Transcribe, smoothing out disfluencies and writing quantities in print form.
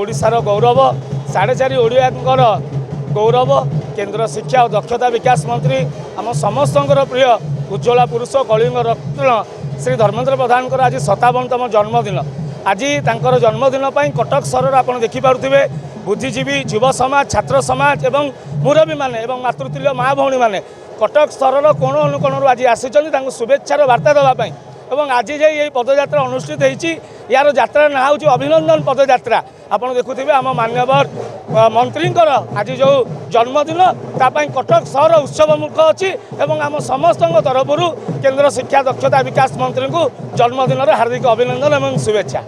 ओडिशार गौरव 4.5 ओडियांकर गौरव केंद्र शिक्षा और दक्षता विकास मंत्री आम समस्तंकर प्रिय उज्ज्वला पुरुष कलिंग रत्न श्री धर्मेंद्र प्रधान आज 57तम जन्मदिन। आज तांकर जन्मदिन पर कटक सहर आप देखिपे बुद्धिजीवी युव समाज छात्र समाज एवं मुरबी माने एवं मातृतुल्य माँ भौणी माने कटक सहर कोण अनुकोण आज आसी शुभेच्छार वार्ता देवाई एवं आज ये पदयात्रा अनुष्ठित होती यार यात्रा ना हूँ अभिनंदन पदयात्रा। आपड़ देखुवे आम मान्यवर मंत्री आज जो जन्मदिन तापाई कटक सहर उत्सव मुख अच्छी एवं आम समस्त तरफ केंद्र शिक्षा दक्षता विकास मंत्री को जन्मदिन हार्दिक अभिनंदन एवं शुभेच्छा।